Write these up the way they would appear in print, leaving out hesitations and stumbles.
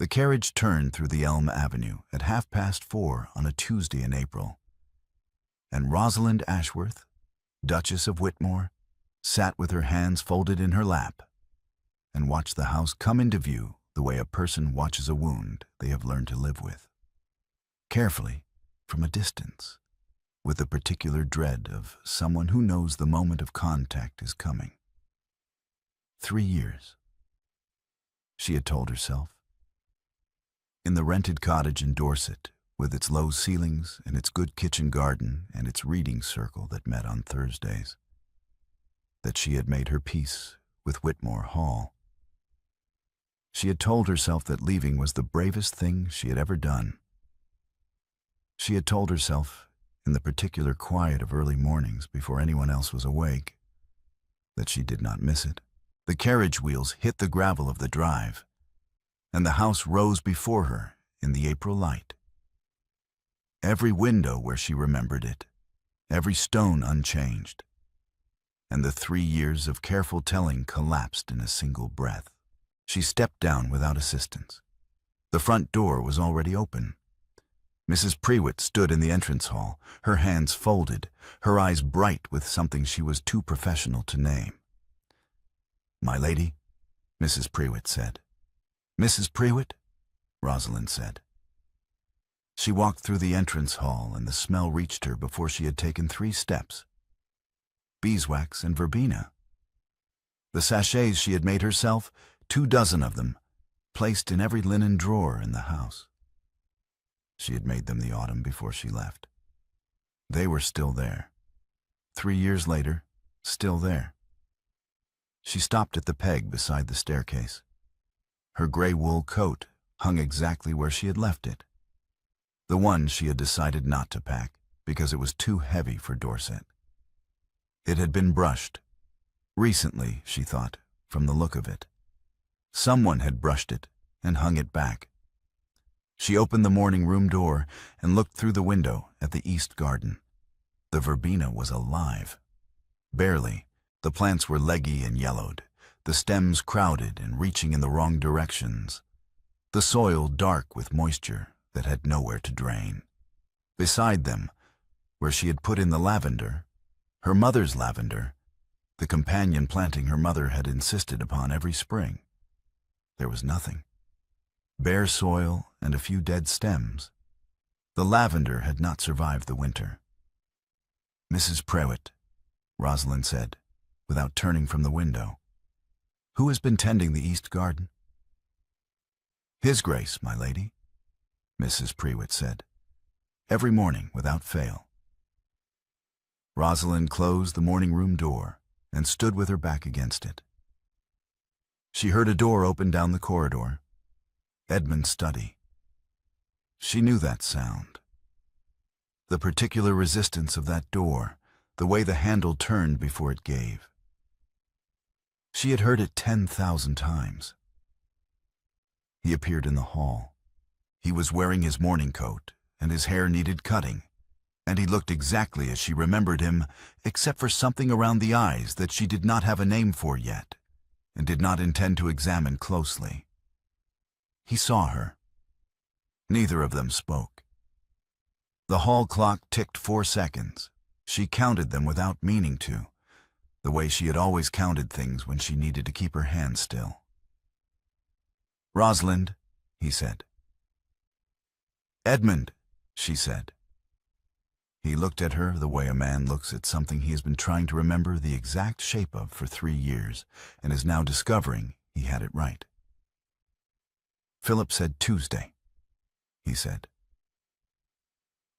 The carriage turned through the Elm Avenue at 4:30 on a Tuesday in April, and Rosalind Ashworth, Duchess of Whitmore, sat with her hands folded in her lap and watched the house come into view the way a person watches a wound they have learned to live with, carefully, from a distance, with the particular dread of someone who knows the moment of contact is coming. 3 years, she had told herself. In the rented cottage in Dorset, with its low ceilings and its good kitchen garden and its reading circle that met on Thursdays, that she had made her peace with Whitmore Hall. She had told herself that leaving was the bravest thing she had ever done. She had told herself, in the particular quiet of early mornings before anyone else was awake, that she did not miss it. The carriage wheels hit the gravel of the drive, and the house rose before her in the April light. Every window where she remembered it, every stone unchanged, and the 3 years of careful telling collapsed in a single breath. She stepped down without assistance. The front door was already open. Mrs. Prewitt stood in the entrance hall, her hands folded, her eyes bright with something she was too professional to name. "My lady," Mrs. Prewitt said. "Mrs. Prewitt?" Rosalind said. She walked through the entrance hall, and the smell reached her before she had taken 3 steps. Beeswax and verbena. The sachets she had made herself, 24 of them, placed in every linen drawer in the house. She had made them the autumn before she left. They were still there. 3 years later, still there. She stopped at the peg beside the staircase. Her gray wool coat hung exactly where she had left it. The one she had decided not to pack because it was too heavy for Dorset. It had been brushed. Recently, she thought, from the look of it. Someone had brushed it and hung it back. She opened the morning room door and looked through the window at the east garden. The verbena was alive. Barely. The plants were leggy and yellowed, the stems crowded and reaching in the wrong directions, the soil dark with moisture that had nowhere to drain. Beside them, where she had put in the lavender, her mother's lavender, the companion planting her mother had insisted upon every spring, there was nothing. Bare soil and a few dead stems. The lavender had not survived the winter. "Mrs. Prewitt," Rosalind said, without turning from the window. "Who has been tending the east garden?" "His Grace, my lady," Mrs. Prewitt said, "every morning without fail." Rosalind closed the morning room door and stood with her back against it. She heard a door open down the corridor. Edmund's study. She knew that sound. The particular resistance of that door, the way the handle turned before it gave. She had heard it 10,000 times. He appeared in the hall. He was wearing his morning coat, and his hair needed cutting, and he looked exactly as she remembered him, except for something around the eyes that she did not have a name for yet, and did not intend to examine closely. He saw her. Neither of them spoke. The hall clock ticked 4 seconds. She counted them without meaning to, the way she had always counted things when she needed to keep her hands still. "Rosalind," he said. "Edmund," she said. He looked at her the way a man looks at something he has been trying to remember the exact shape of for 3 years and is now discovering he had it right. "Philip said Tuesday," he said.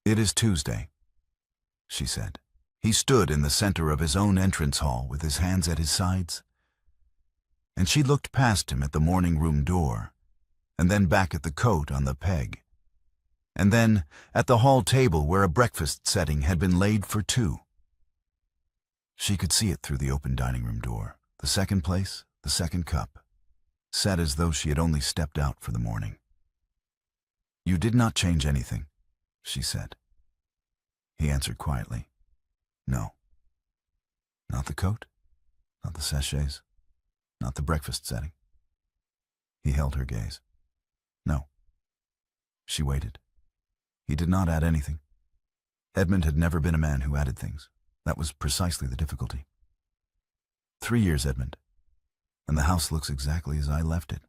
"It is Tuesday," she said. He stood in the center of his own entrance hall with his hands at his sides, and she looked past him at the morning room door, and then back at the coat on the peg, and then at the hall table where a breakfast setting had been laid for 2. She could see it through the open dining room door, the second place, the second cup, set as though she had only stepped out for the morning. "You did not change anything," she said. He answered quietly, "No. Not the coat, not the sachets, not the breakfast setting." He held her gaze. No. She waited. He did not add anything. Edmund had never been a man who added things. That was precisely the difficulty. 3 years, Edmund, and the house looks exactly as I left it.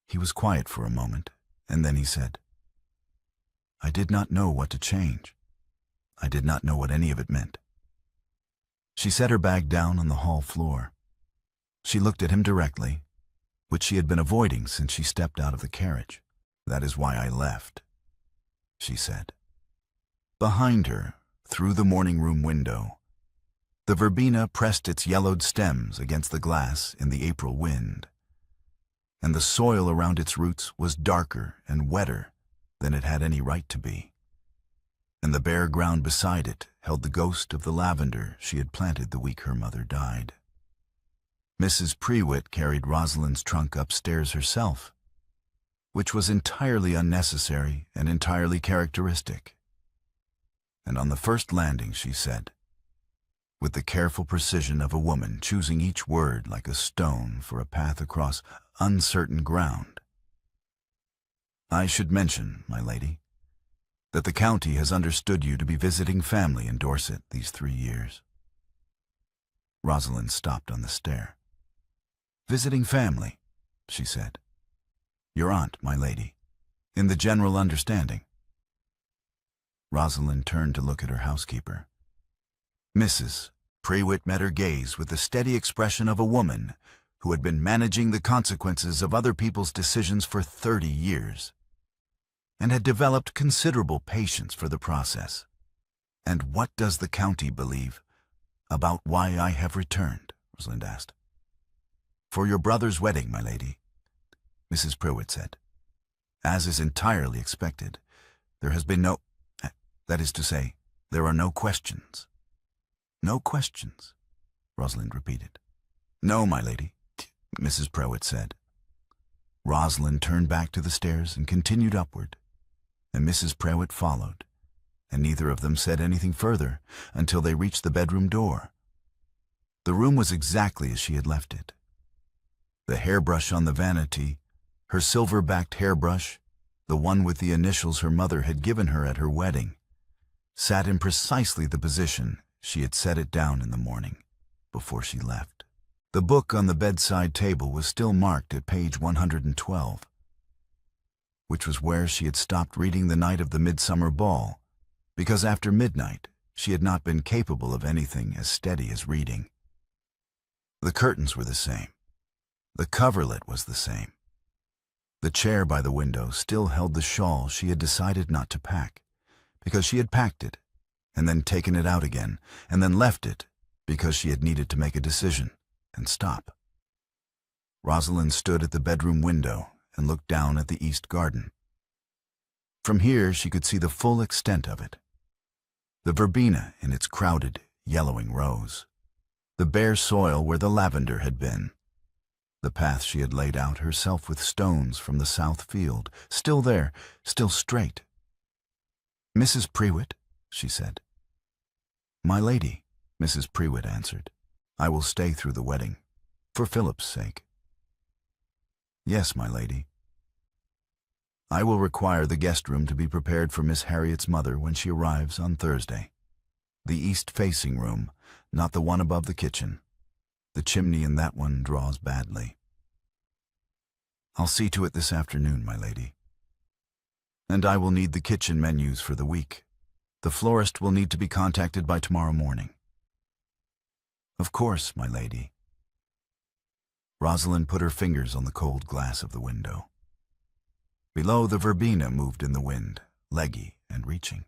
He was quiet for a moment, and then he said, I did not know what to change. I did not know what any of it meant. She set her bag down on the hall floor. She looked at him directly, which she had been avoiding since she stepped out of the carriage. That is why I left, she said. Behind her, through the morning room window, the verbena pressed its yellowed stems against the glass in the April wind, and the soil around its roots was darker and wetter than it had any right to be, and the bare ground beside it held the ghost of the lavender she had planted the week her mother died. Mrs. Prewitt carried Rosalind's trunk upstairs herself, which was entirely unnecessary and entirely characteristic. And on the first landing she said, with the careful precision of a woman choosing each word like a stone for a path across uncertain ground, I should mention, my lady, that the county has understood you to be visiting family in Dorset these 3 years. Rosalind stopped on the stair. Visiting family, she said. Your aunt, my lady, in the general understanding. Rosalind turned to look at her housekeeper. Mrs. Prewitt met her gaze with the steady expression of a woman who had been managing the consequences of other people's decisions for 30 years, and had developed considerable patience for the process. And what does the county believe about why I have returned? Rosalind asked. For your brother's wedding, my lady, Mrs. Prewitt said. As is entirely expected, there has been no, that is to say, there are no questions. No questions, Rosalind repeated. No, my lady, Mrs. Prewitt said. Rosalind turned back to the stairs and continued upward, and Mrs. Prewitt followed, and neither of them said anything further until they reached the bedroom door. The room was exactly as she had left it. The hairbrush on the vanity, her silver-backed hairbrush, the one with the initials her mother had given her at her wedding, sat in precisely the position she had set it down in the morning, before she left. The book on the bedside table was still marked at page 112, which was where she had stopped reading the night of the midsummer ball, because after midnight she had not been capable of anything as steady as reading. The curtains were the same. The coverlet was the same. The chair by the window still held the shawl she had decided not to pack, because she had packed it, and then taken it out again, and then left it, because she had needed to make a decision and stop. Rosalind stood at the bedroom window and looked down at the east garden. From here she could see the full extent of it. The verbena in its crowded, yellowing rows. The bare soil where the lavender had been. The path she had laid out herself with stones from the south field, still there, still straight. Mrs. Prewitt, she said. My lady, Mrs. Prewitt answered. I will stay through the wedding, for Philip's sake. Yes, my lady. I will require the guest room to be prepared for Miss Harriet's mother when she arrives on Thursday. The east-facing room, not the one above the kitchen. The chimney in that one draws badly. I'll see to it this afternoon, my lady. And I will need the kitchen menus for the week. The florist will need to be contacted by tomorrow morning. Of course, my lady. Rosalind put her fingers on the cold glass of the window. Below, the verbena moved in the wind, leggy and reaching.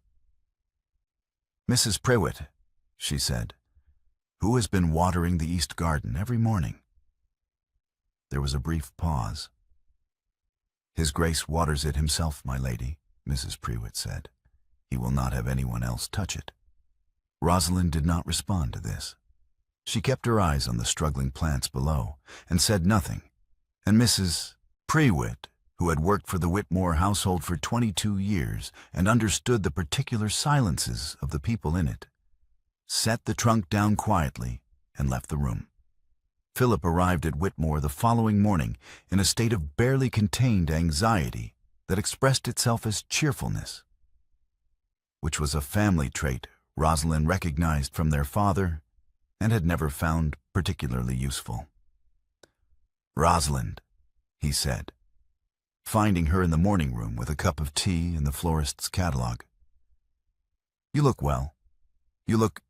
Mrs. Prewitt, she said, who has been watering the east garden every morning? There was a brief pause. His Grace waters it himself, my lady, Mrs. Prewitt said. He will not have anyone else touch it. Rosalind did not respond to this. She kept her eyes on the struggling plants below, and said nothing, and Mrs. Prewitt, who had worked for the Whitmore household for 22 years and understood the particular silences of the people in it, set the trunk down quietly and left the room. Philip arrived at Whitmore the following morning in a state of barely contained anxiety that expressed itself as cheerfulness, which was a family trait Rosalind recognized from their father and had never found particularly useful. "Rosalind," he said, finding her in the morning room with a cup of tea and the florist's catalog. "You look well. You look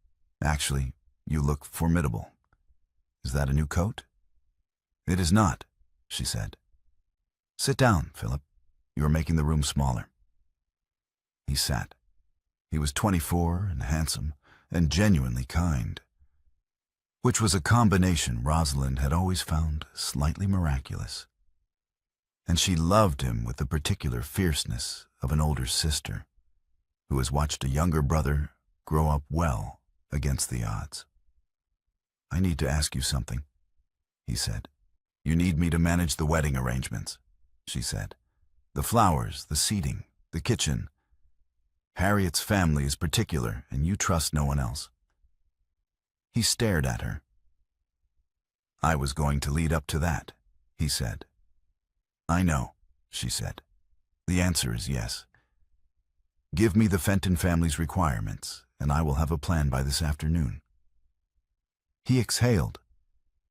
formidable. Is that a new coat?" "It is not," she said. "Sit down, Philip. You are making the room smaller." He sat. He was 24 and handsome and genuinely kind, which was a combination Rosalind had always found slightly miraculous. And she loved him with the particular fierceness of an older sister who has watched a younger brother grow up well against the odds. "I need to ask you something," he said. "You need me to manage the wedding arrangements," she said. "The flowers, the seating, the kitchen. Harriet's family is particular, and you trust no one else." He stared at her. "I was going to lead up to that," he said. "I know," she said. "The answer is yes. Give me the Fenton family's requirements, and I will have a plan by this afternoon." He exhaled,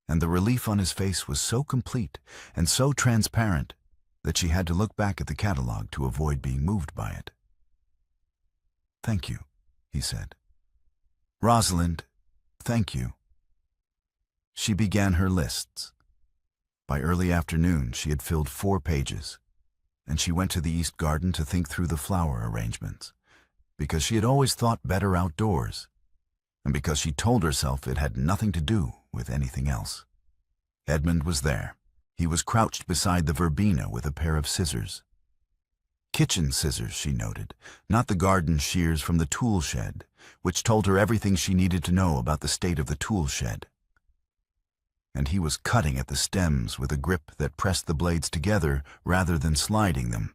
and the relief on his face was so complete and so transparent that she had to look back at the catalog to avoid being moved by it. "Thank you," he said. "Rosalind, thank you." She began her lists. By early afternoon, she had filled 4 pages, and she went to the East Garden to think through the flower arrangements, because she had always thought better outdoors, and because she told herself it had nothing to do with anything else. Edmund was there. He was crouched beside the verbena with a pair of scissors. Kitchen scissors, she noted, not the garden shears from the tool shed, which told her everything she needed to know about the state of the tool shed. And he was cutting at the stems with a grip that pressed the blades together rather than sliding them,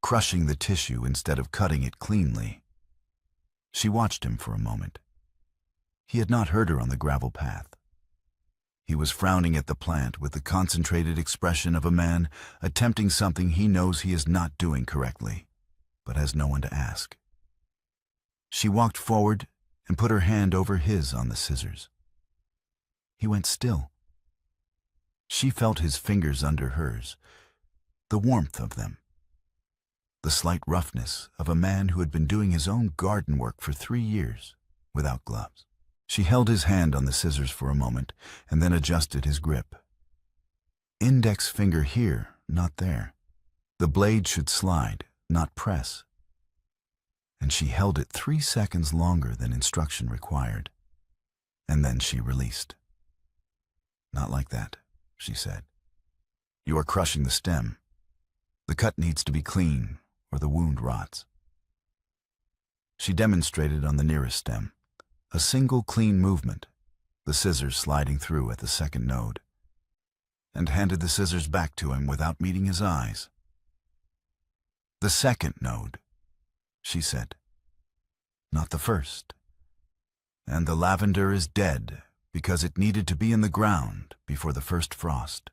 crushing the tissue instead of cutting it cleanly. She watched him for a moment. He had not heard her on the gravel path. He was frowning at the plant with the concentrated expression of a man attempting something he knows he is not doing correctly, but has no one to ask. She walked forward and put her hand over his on the scissors. He went still. She felt his fingers under hers, the warmth of them, the slight roughness of a man who had been doing his own garden work for 3 years without gloves. She held his hand on the scissors for a moment and then adjusted his grip. Index finger here, not there. The blade should slide, not press. And she held it 3 seconds longer than instruction required. And then she released. "Not like that," she said. "You are crushing the stem. The cut needs to be clean, or the wound rots." She demonstrated on the nearest stem. A single clean movement, the scissors sliding through at the second node, and handed the scissors back to him without meeting his eyes. "The second node," she said. "Not the first. And the lavender is dead because it needed to be in the ground before the first frost.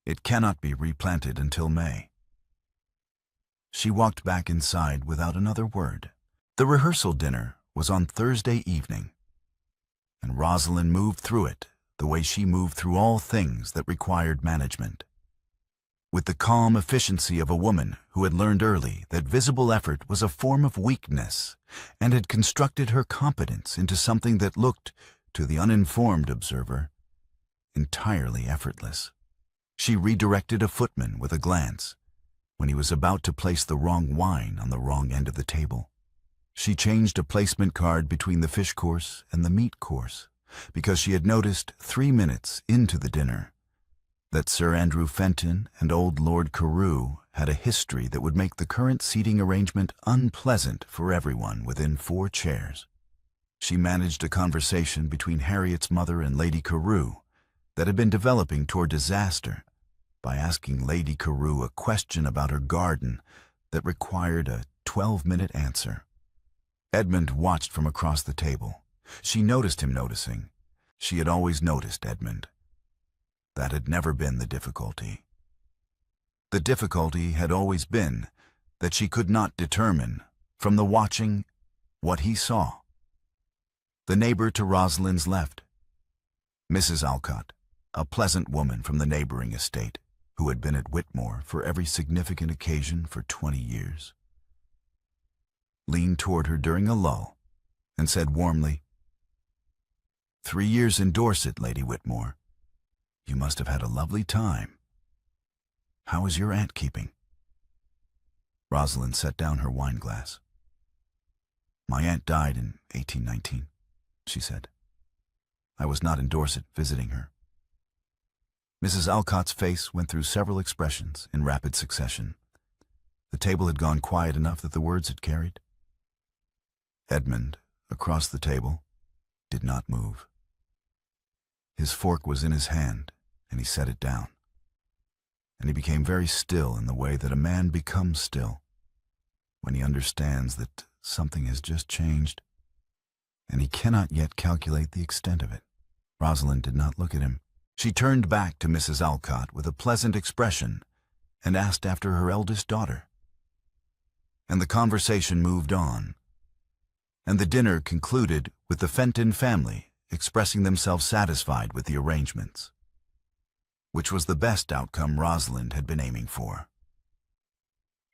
It cannot be replanted until May." She walked back inside without another word. The rehearsal dinner was on Thursday evening, and Rosalind moved through it the way she moved through all things that required management, with the calm efficiency of a woman who had learned early that visible effort was a form of weakness and had constructed her competence into something that looked, to the uninformed observer, entirely effortless. She redirected a footman with a glance when he was about to place the wrong wine on the wrong end of the table. She changed a placement card between the fish course and the meat course because she had noticed 3 minutes into the dinner that Sir Andrew Fenton and old Lord Carew had a history that would make the current seating arrangement unpleasant for everyone within 4 chairs. She managed a conversation between Harriet's mother and Lady Carew that had been developing toward disaster by asking Lady Carew a question about her garden that required a 12-minute answer. Edmund watched from across the table. She noticed him noticing, She had always noticed Edmund. That had never been the difficulty. The difficulty had always been that she could not determine, from the watching, what he saw. The neighbor to Rosalind's left, Mrs. Alcott, a pleasant woman from the neighboring estate, who had been at Whitmore for every significant occasion for 20 years, leaned toward her during a lull and said warmly, "3 years in Dorset, Lady Whitmore. You must have had a lovely time. How is your aunt keeping?" Rosalind set down her wine-glass. "My aunt died in 1819, she said. I was not in Dorset visiting her." Mrs. Alcott's face went through several expressions in rapid succession. The table had gone quiet enough that the words had carried. Edmund, across the table, did not move. His fork was in his hand, and he set it down. And he became very still in the way that a man becomes still when he understands that something has just changed, and he cannot yet calculate the extent of it. Rosalind did not look at him. She turned back to Mrs. Alcott with a pleasant expression and asked after her eldest daughter. And the conversation moved on, and the dinner concluded with the Fenton family expressing themselves satisfied with the arrangements, which was the best outcome Rosalind had been aiming for.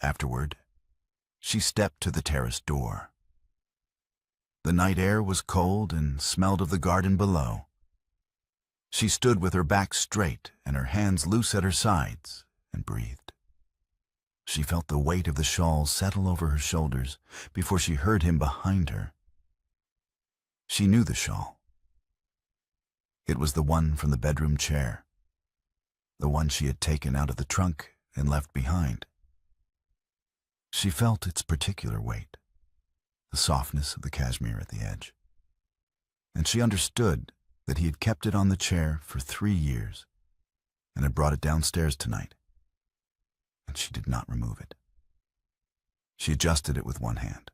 Afterward, she stepped to the terrace door. The night air was cold and smelled of the garden below. She stood with her back straight and her hands loose at her sides and breathed. She felt the weight of the shawl settle over her shoulders before she heard him behind her. She knew the shawl. It was the one from the bedroom chair, the one she had taken out of the trunk and left behind. She felt its particular weight, the softness of the cashmere at the edge, and she understood that he had kept it on the chair for 3 years and had brought it downstairs tonight, and she did not remove it. She adjusted it with one hand,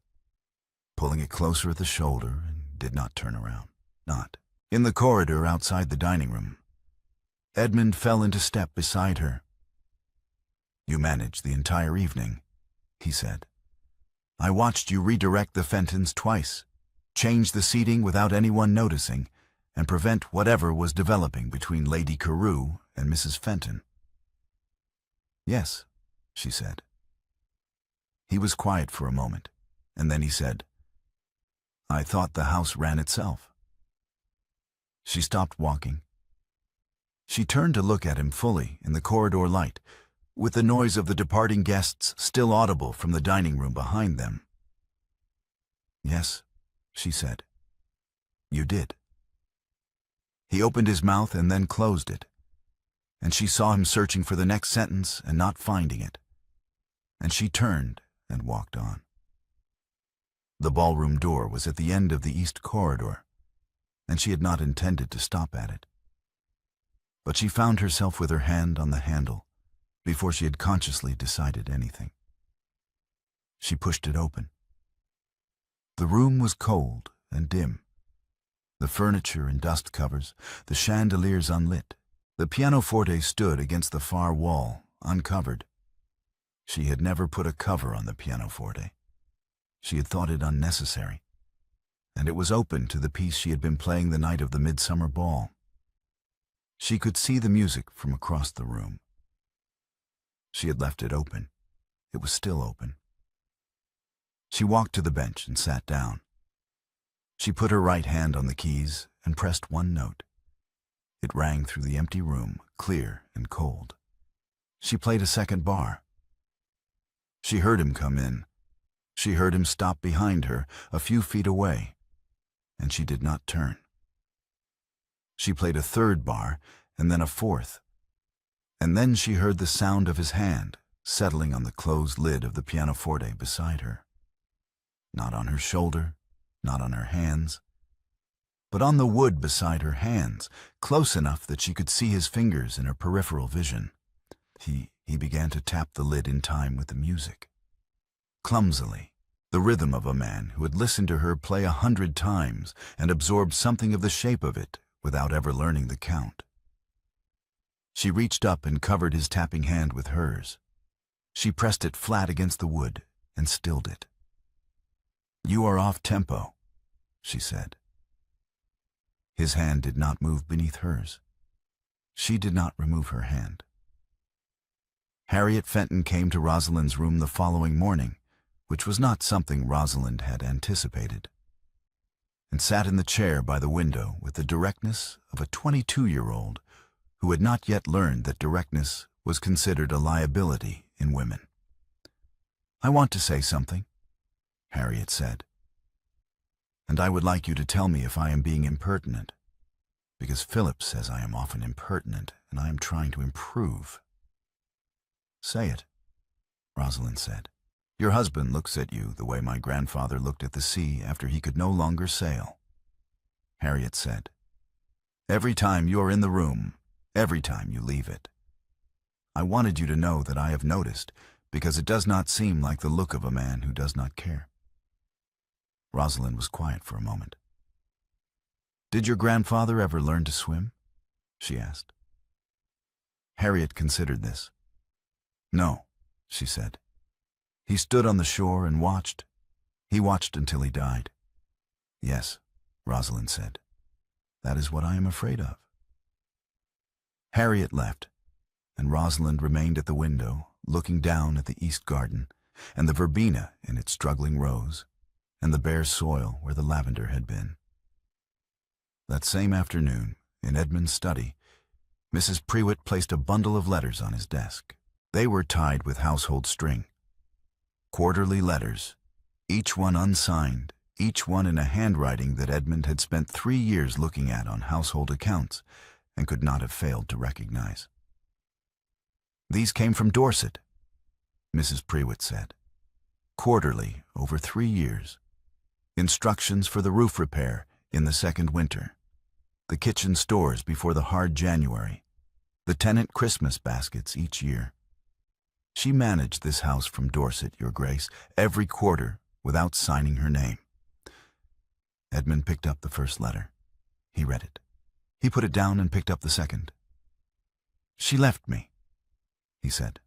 pulling it closer at the shoulder, and did not turn around. Not. In the corridor outside the dining room, Edmund fell into step beside her. "You managed the entire evening," he said. "I watched you redirect the Fentons twice, change the seating without anyone noticing, and prevent whatever was developing between Lady Carew and Mrs. Fenton." "Yes," she said. He was quiet for a moment, and then he said, "I thought the house ran itself." She stopped walking. She turned to look at him fully in the corridor light, with the noise of the departing guests still audible from the dining room behind them. "Yes," she said. "You did." He opened his mouth and then closed it, and she saw him searching for the next sentence and not finding it, and she turned and walked on. The ballroom door was at the end of the east corridor, and she had not intended to stop at it. But she found herself with her hand on the handle before she had consciously decided anything. She pushed it open. The room was cold and dim. The furniture in dust covers, the chandeliers unlit. The pianoforte stood against the far wall, uncovered. She had never put a cover on the pianoforte. She had thought it unnecessary, and it was open to the piece she had been playing the night of the midsummer ball. She could see the music from across the room. She had left it open. It was still open. She walked to the bench and sat down. She put her right hand on the keys and pressed one note. It rang through the empty room, clear and cold. She played a second bar. She heard him come in. She heard him stop behind her, a few feet away, and she did not turn. She played a third bar, and then a fourth, and then she heard the sound of his hand settling on the closed lid of the pianoforte beside her. Not on her shoulder, not on her hands, but on the wood beside her hands, close enough that she could see his fingers in her peripheral vision. He began to tap the lid in time with the music. Clumsily, the rhythm of a man who had listened to her play 100 times and absorbed something of the shape of it without ever learning the count. She reached up and covered his tapping hand with hers. She pressed it flat against the wood and stilled it. "You are off tempo," she said. His hand did not move beneath hers. She did not remove her hand. Harriet Fenton came to Rosalind's room the following morning, which was not something Rosalind had anticipated, and sat in the chair by the window with the directness of a 22-year-old who had not yet learned that directness was considered a liability in women. "I want to say something," Harriet said, "and I would like you to tell me if I am being impertinent, because Philip says I am often impertinent and I am trying to improve." "Say it," Rosalind said. "Your husband looks at you the way my grandfather looked at the sea after he could no longer sail." Harriet said, "Every time you are in the room, every time you leave it. I wanted you to know that I have noticed, because it does not seem like the look of a man who does not care." Rosalind was quiet for a moment. "Did your grandfather ever learn to swim?" she asked. Harriet considered this. "No," she said. "He stood on the shore and watched. He watched until he died." "Yes," Rosalind said. "That is what I am afraid of." Harriet left, and Rosalind remained at the window, looking down at the east garden, and the verbena in its struggling rows, and the bare soil where the lavender had been. That same afternoon, in Edmund's study, Mrs. Prewitt placed a bundle of letters on his desk. They were tied with household string. Quarterly letters, each one unsigned, each one in a handwriting that Edmund had spent 3 years looking at on household accounts and could not have failed to recognize. "These came from Dorset," Mrs. Prewitt said. "Quarterly, over 3 years. Instructions for the roof repair in the second winter, the kitchen stores before the hard January, the tenant Christmas baskets each year. She managed this house from Dorset, Your Grace, every quarter without signing her name." Edmund picked up the first letter. He read it. He put it down and picked up the second. "She left me," he said.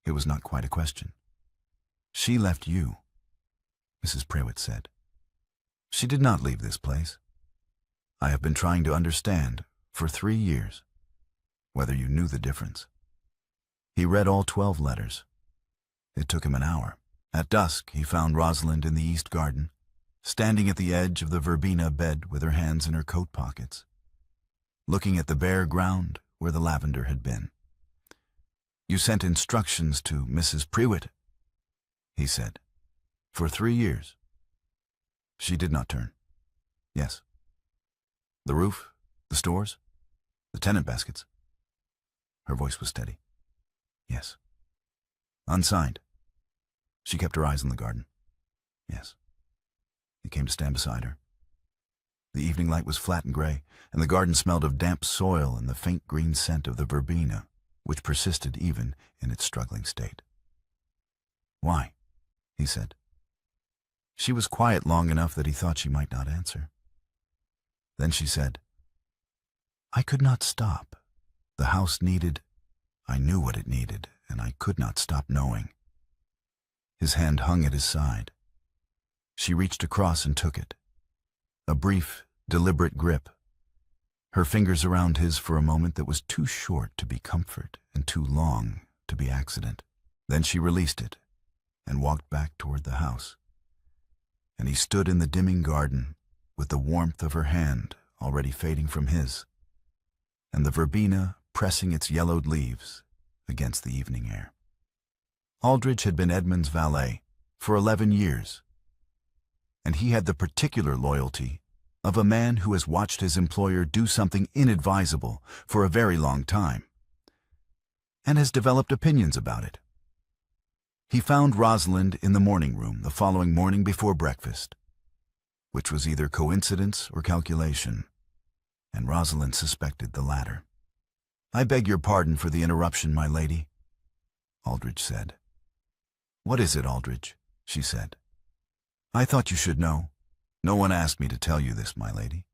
It was not quite a question. "She left you," Mrs. Prewitt said. "She did not leave this place. I have been trying to understand, for 3 years, whether you knew the difference." He read all 12 letters. It took him an hour. At dusk, he found Rosalind in the east garden, standing at the edge of the verbena bed with her hands in her coat pockets, looking at the bare ground where the lavender had been. "You sent instructions to Mrs. Prewitt," he said, "for 3 years." She did not turn. "Yes." "The roof, the stores, the tenant baskets?" Her voice was steady. "Yes." "Unsigned?" She kept her eyes on the garden. "Yes." He came to stand beside her. The evening light was flat and gray, and the garden smelled of damp soil and the faint green scent of the verbena, which persisted even in its struggling state. "Why?" he said. She was quiet long enough that he thought she might not answer. Then she said, "I could not stop. The house needed, I knew what it needed, and I could not stop knowing." His hand hung at his side. She reached across and took it. A brief, deliberate grip. Her fingers around his for a moment that was too short to be comfort and too long to be accident. Then she released it and walked back toward the house. And he stood in the dimming garden with the warmth of her hand already fading from his, and the verbena pressing its yellowed leaves against the evening air. Aldridge had been Edmund's valet for 11 years, and he had the particular loyalty of a man who has watched his employer do something inadvisable for a very long time, and has developed opinions about it. He found Rosalind in the morning room the following morning before breakfast, which was either coincidence or calculation, and Rosalind suspected the latter. "I beg your pardon for the interruption, my lady," Aldridge said. "What is it, Aldridge?" she said. "I thought you should know. No one asked me to tell you this, my lady."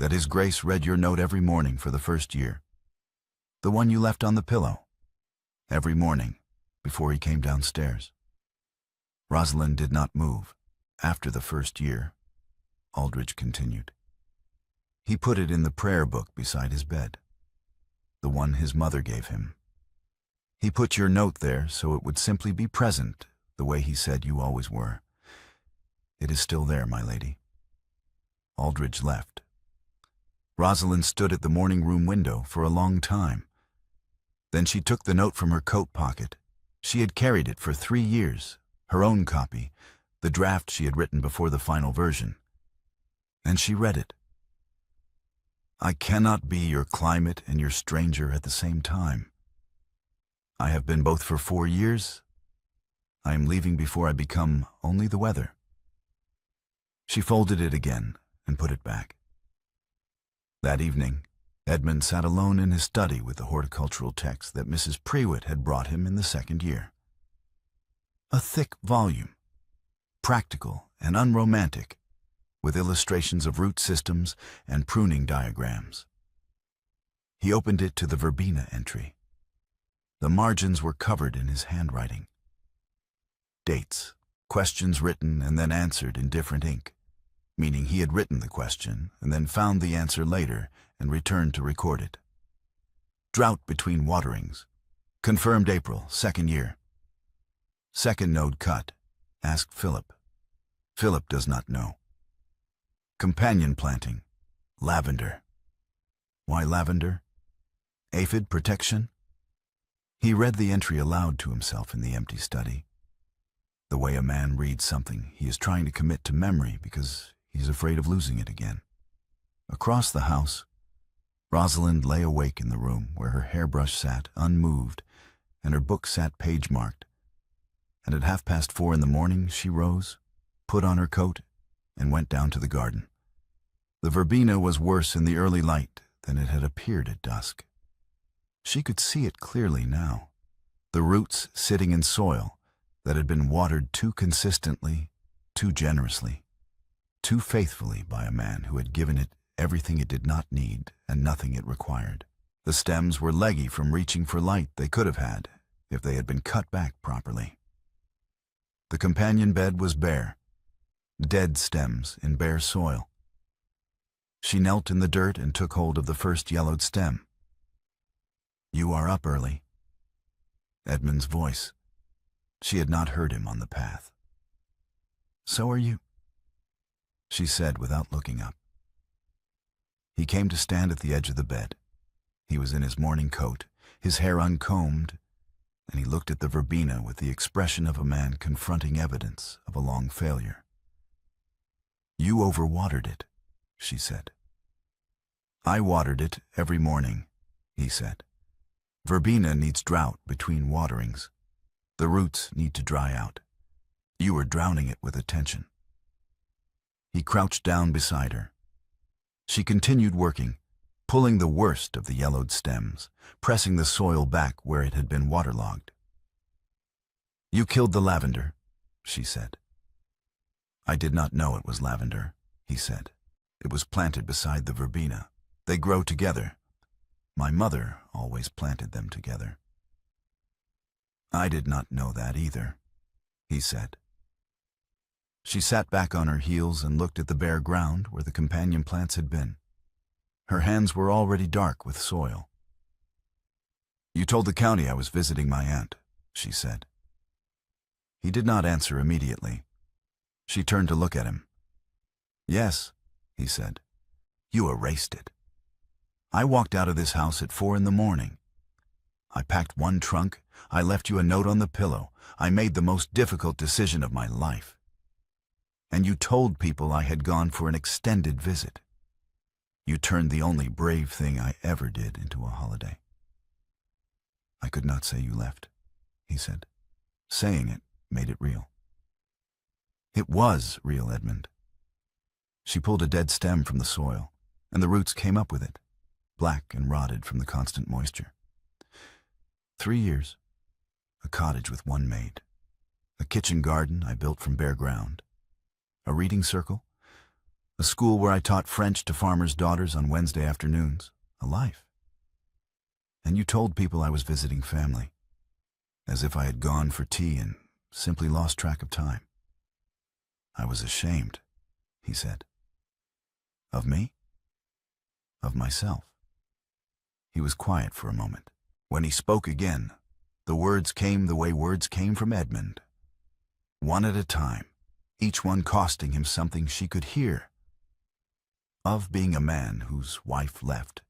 that His Grace read your note every morning for the first year. The one you left on the pillow. Every morning, before he came downstairs. Rosalind did not move. After the first year, Aldridge continued. He put it in the prayer book beside his bed, the one his mother gave him. He put your note there so it would simply be present, the way he said you always were. It is still there, my lady. Aldridge left. Rosalind stood at the morning room window for a long time. Then she took the note from her coat pocket. She had carried it for 3 years, her own copy, the draft she had written before the final version. And she read it. I cannot be your climate and your stranger at the same time. I have been both for 4 years. I am leaving before I become only the weather. She folded it again and put it back. That evening, Edmund sat alone in his study with the horticultural text that Mrs. Prewitt had brought him in the 2nd year. A thick volume, practical and unromantic, with illustrations of root systems and pruning diagrams. He opened it to the verbena entry. The margins were covered in his handwriting. Dates, questions written and then answered in different ink, meaning he had written the question and then found the answer later and returned to record it. Drought between waterings. Confirmed April, 2nd year. 2nd node cut. Ask Philip. Philip does not know. Companion planting. Lavender. Why lavender? Aphid protection? He read the entry aloud to himself in the empty study. The way a man reads something he is trying to commit to memory because he's afraid of losing it again. Across the house, Rosalind lay awake in the room where her hairbrush sat unmoved and her book sat page-marked. And at 4:30 in the morning she rose, put on her coat, and went down to the garden. The verbena was worse in the early light than it had appeared at dusk. She could see it clearly now, the roots sitting in soil that had been watered too consistently, too generously, too faithfully by a man who had given it everything it did not need and nothing it required. The stems were leggy from reaching for light they could have had if they had been cut back properly. The companion bed was bare, dead stems in bare soil. She knelt in the dirt and took hold of the first yellowed stem. You are up early. Edmund's voice. She had not heard him on the path. So are you, she said without looking up. He came to stand at the edge of the bed. He was in his morning coat, his hair uncombed, and he looked at the verbena with the expression of a man confronting evidence of a long failure. You overwatered it, she said. I watered it every morning, he said. Verbena needs drought between waterings. The roots need to dry out. You were drowning it with attention. He crouched down beside her. She continued working, pulling the worst of the yellowed stems, pressing the soil back where it had been waterlogged. You killed the lavender, she said. I did not know it was lavender, he said. It was planted beside the verbena. They grow together. My mother always planted them together. I did not know that either, he said. She sat back on her heels and looked at the bare ground where the companion plants had been. Her hands were already dark with soil. You told the county I was visiting my aunt, she said. He did not answer immediately. She turned to look at him. Yes, he said. You erased it. I walked out of this house at 4 in the morning. I packed one trunk. I left you a note on the pillow. I made the most difficult decision of my life. And you told people I had gone for an extended visit. You turned the only brave thing I ever did into a holiday. I could not say you left, he said. Saying it made it real. It was real, Edmund. She pulled a dead stem from the soil, and the roots came up with it, black and rotted from the constant moisture. 3 years, a cottage with one maid, a kitchen garden I built from bare ground, a reading circle, a A school where I taught French to farmers' daughters on Wednesday afternoons. A life. And you told people I was visiting family, as if I had gone for tea and simply lost track of time. I was ashamed, he said. Of me? Of myself. He was quiet for a moment. When he spoke again, the words came the way words came from Edmund. One at a time, each one costing him something she could hear. Of being a man whose wife left,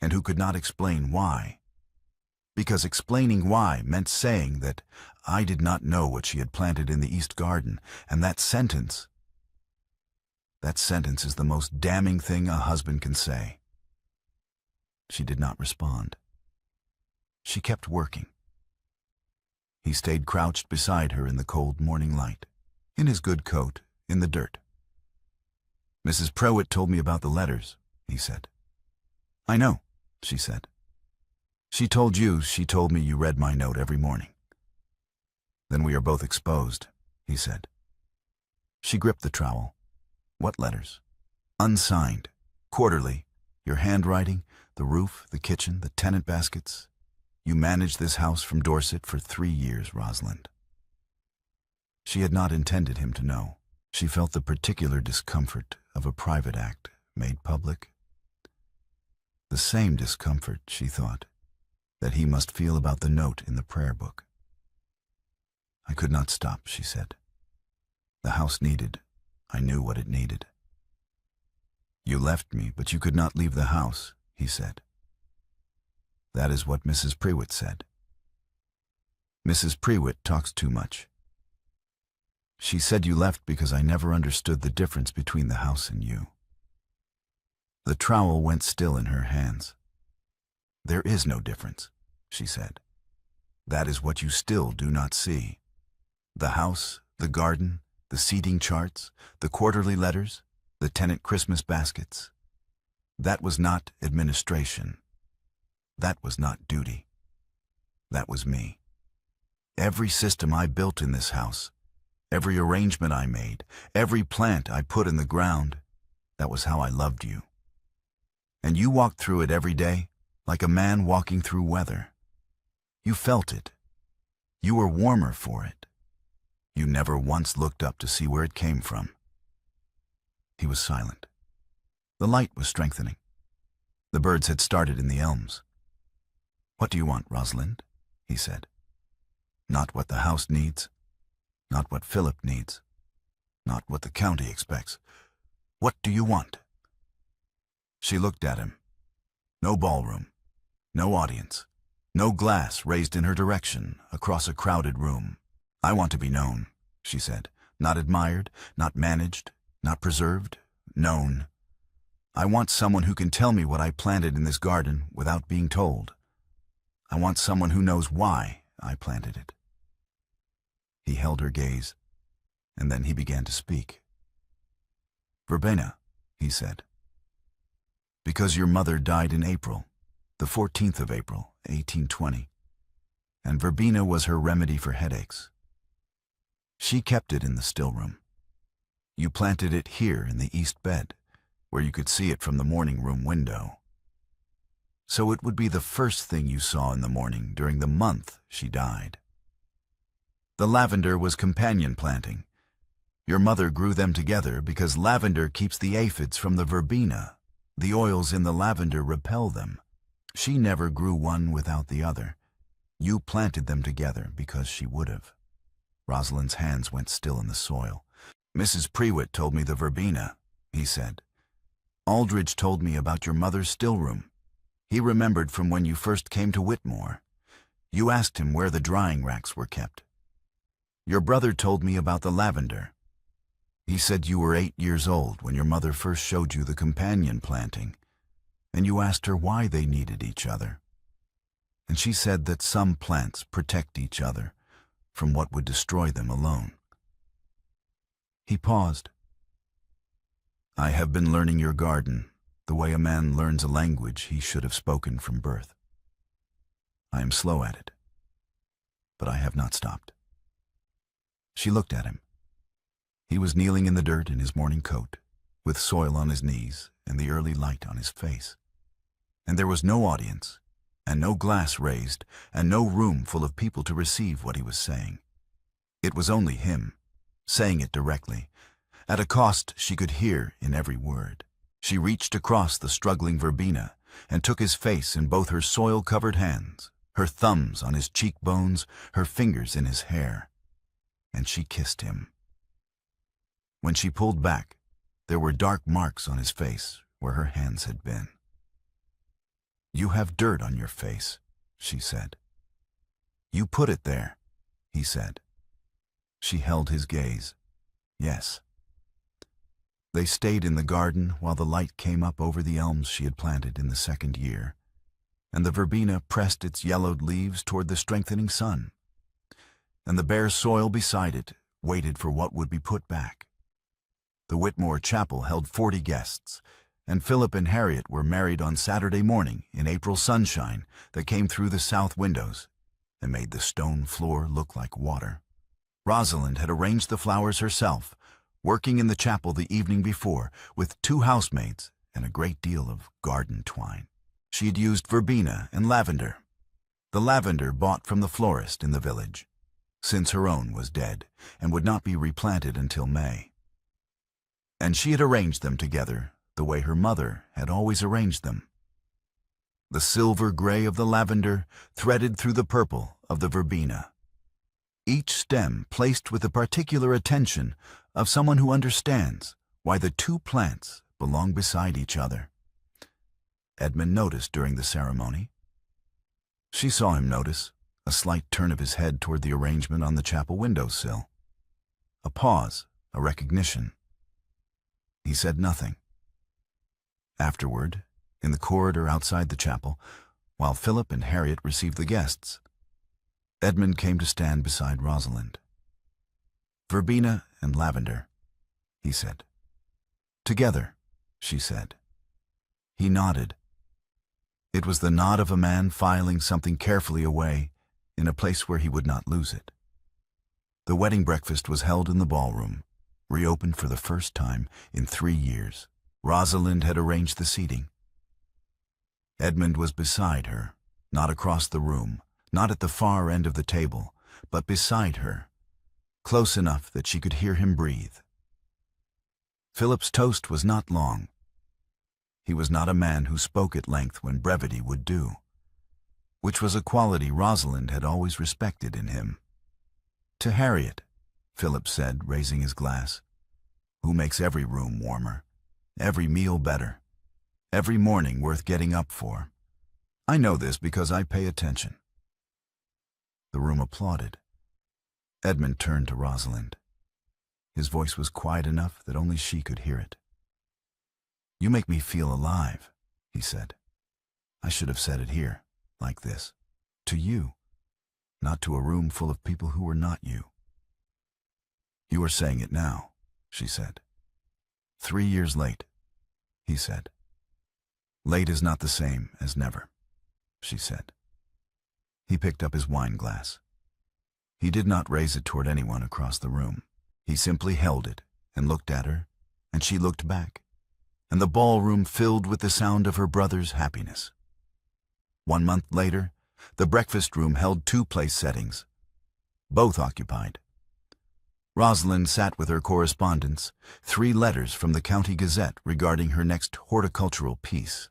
and who could not explain why. Because explaining why meant saying that I did not know what she had planted in the East Garden, and that sentence is the most damning thing a husband can say. She did not respond. She kept working. He stayed crouched beside her in the cold morning light, in his good coat, in the dirt. Mrs. Prewitt told me about the letters, he said. I know, she said. She told me you read my note every morning. Then we are both exposed, he said. She gripped the trowel. What letters? Unsigned, quarterly, your handwriting, the roof, the kitchen, the tenant baskets. You managed this house from Dorset for 3 years, Rosalind. She had not intended him to know. She felt the particular discomfort of a private act made public. The same discomfort, she thought, that he must feel about the note in the prayer book. I could not stop, she said. The house needed. I knew what it needed. You left me, but you could not leave the house, he said. That is what Mrs. Prewitt said. Mrs. Prewitt talks too much. She said you left because I never understood the difference between the house and you. The trowel went still in her hands. There is no difference, she said. That is what you still do not see. The house, the garden, the seating charts, the quarterly letters, the tenant Christmas baskets. That was not administration. That was not duty. That was me. Every system I built in this house, every arrangement I made, every plant I put in the ground, that was how I loved you. And you walked through it every day, like a man walking through weather. You felt it. You were warmer for it. You never once looked up to see where it came from. He was silent. The light was strengthening. The birds had started in the elms. What do you want, Rosalind? He said. Not what the house needs. Not what Philip needs. Not what the county expects. What do you want? She looked at him. No ballroom. No audience. No glass raised in her direction across a crowded room. I want to be known, she said. Not admired, not managed, not preserved. Known. I want someone who can tell me what I planted in this garden without being told. I want someone who knows why I planted it. He held her gaze, and then he began to speak. Verbena, he said. Because your mother died in April, the 14th of April, 1820, and verbena was her remedy for headaches. She kept it in the still room. You planted it here in the east bed, where you could see it from the morning room window. So it would be the first thing you saw in the morning during the month she died. The lavender was companion planting. Your mother grew them together because lavender keeps the aphids from the verbena. The oils in the lavender repel them. She never grew one without the other. You planted them together because she would have. Rosalind's hands went still in the soil. Mrs. Prewitt told me the verbena, he said. Aldridge told me about your mother's still room. He remembered from when you first came to Whitmore. You asked him where the drying racks were kept. Your brother told me about the lavender. He said you were 8 years old when your mother first showed you the companion planting, and you asked her why they needed each other. And she said that some plants protect each other from what would destroy them alone. He paused. I have been learning your garden the way a man learns a language he should have spoken from birth. I am slow at it, but I have not stopped. She looked at him. He was kneeling in the dirt in his morning coat, with soil on his knees and the early light on his face. And there was no audience, and no glass raised, and no room full of people to receive what he was saying. It was only him, saying it directly, at a cost she could hear in every word. She reached across the struggling Verbena and took his face in both her soil-covered hands, her thumbs on his cheekbones, her fingers in his hair, and she kissed him. When she pulled back, there were dark marks on his face where her hands had been. "You have dirt on your face," she said. "You put it there," he said. She held his gaze. Yes. They stayed in the garden while the light came up over the elms she had planted in the second year, and the verbena pressed its yellowed leaves toward the strengthening sun, and the bare soil beside it waited for what would be put back. The Whitmore chapel held 40 guests, and Philip and Harriet were married on Saturday morning in April sunshine that came through the south windows and made the stone floor look like water. Rosalind had arranged the flowers herself, working in the chapel the evening before with 2 housemaids and a great deal of garden twine. She had used verbena and lavender, the lavender bought from the florist in the village, since her own was dead and would not be replanted until May. And she had arranged them together the way her mother had always arranged them. The silver gray of the lavender threaded through the purple of the verbena, each stem placed with the particular attention of someone who understands why the 2 plants belong beside each other. Edmund noticed during the ceremony. She saw him notice, a slight turn of his head toward the arrangement on the chapel windowsill. A pause, a recognition. He said nothing. Afterward, in the corridor outside the chapel, while Philip and Harriet received the guests, Edmund came to stand beside Rosalind. "Verbena and lavender," he said. "Together," she said. He nodded. It was the nod of a man filing something carefully away in a place where he would not lose it. The wedding breakfast was held in the ballroom, reopened for the first time in 3 years. Rosalind had arranged the seating. Edmund was beside her, not across the room, not at the far end of the table, but beside her, close enough that she could hear him breathe. Philip's toast was not long. He was not a man who spoke at length when brevity would do, which was a quality Rosalind had always respected in him. "To Harriet," Philip said, raising his glass, "who makes every room warmer, every meal better, every morning worth getting up for. I know this because I pay attention." The room applauded. Edmund turned to Rosalind. His voice was quiet enough that only she could hear it. "You make me feel alive," he said. "I should have said it here, like this, to you, not to a room full of people who were not you." "You are saying it now," she said. 3 years late," he said. "Late is not the same as never," she said. He picked up his wine glass. He did not raise it toward anyone across the room. He simply held it and looked at her, and she looked back, and the ballroom filled with the sound of her brother's happiness. 1 month later, the breakfast room held 2 place settings, both occupied. Rosalind sat with her correspondence, 3 letters from the County Gazette regarding her next horticultural piece,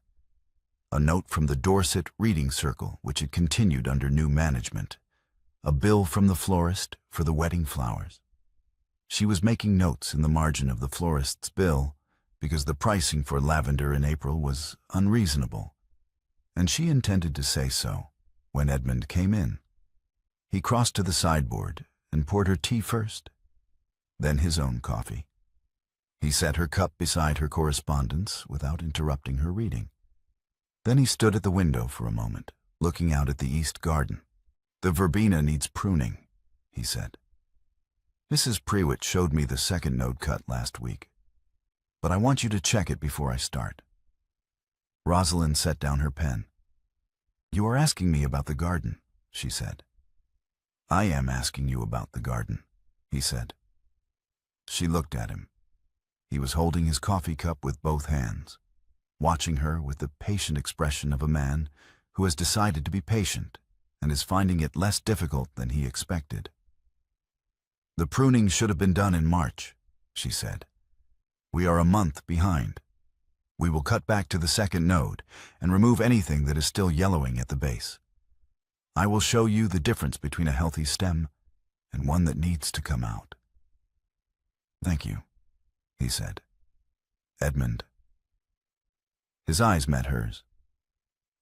a note from the Dorset Reading Circle, which had continued under new management, a bill from the florist for the wedding flowers. She was making notes in the margin of the florist's bill because the pricing for lavender in April was unreasonable, and she intended to say so when Edmund came in. He crossed to the sideboard and poured her tea first, then his own coffee. He set her cup beside her correspondence without interrupting her reading. Then he stood at the window for a moment, looking out at the east garden. "The verbena needs pruning," he said. "Mrs. Prewitt showed me the second node cut last week, but I want you to check it before I start." Rosalind set down her pen. "You are asking me about the garden," she said. "I am asking you about the garden," he said. She looked at him. He was holding his coffee cup with both hands, watching her with the patient expression of a man who has decided to be patient and is finding it less difficult than he expected. "The pruning should have been done in March," she said. "We are a month behind. We will cut back to the second node and remove anything that is still yellowing at the base. I will show you the difference between a healthy stem and one that needs to come out." "Thank you," he said. "Edmund." His eyes met hers.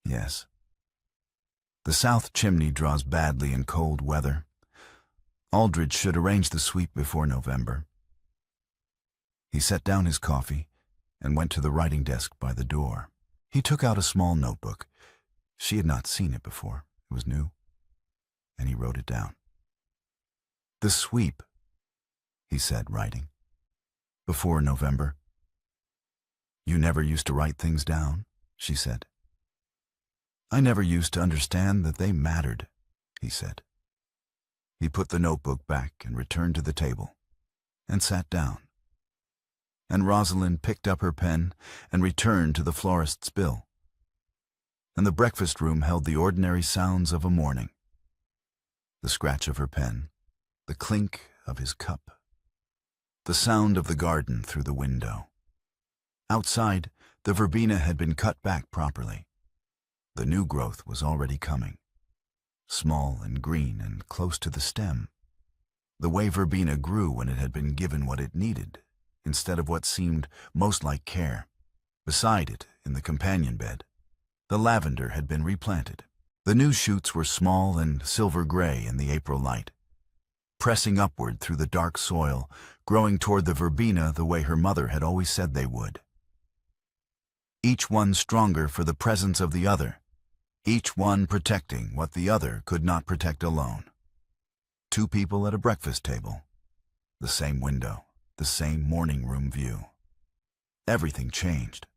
"Yes. The south chimney draws badly in cold weather. Aldridge should arrange the sweep before November." He set down his coffee and went to the writing desk by the door. He took out a small notebook. She had not seen it before. It was new. And he wrote it down. "The sweep," he said, writing. "Before November." "You never used to write things down," she said. "I never used to understand that they mattered," he said. He put the notebook back and returned to the table and sat down. And Rosalind picked up her pen and returned to the florist's bill. And the breakfast room held the ordinary sounds of a morning. The scratch of her pen, the clink of his cup, the sound of the garden through the window. Outside, the verbena had been cut back properly. The new growth was already coming, small and green and close to the stem. The way verbena grew when it had been given what it needed, instead of what seemed most like care. Beside it, in the companion bed, the lavender had been replanted. The new shoots were small and silver-gray in the April light, pressing upward through the dark soil, growing toward the verbena the way her mother had always said they would. Each one stronger for the presence of the other, each one protecting what the other could not protect alone. Two people at a breakfast table, the same window, the same morning room view. Everything changed.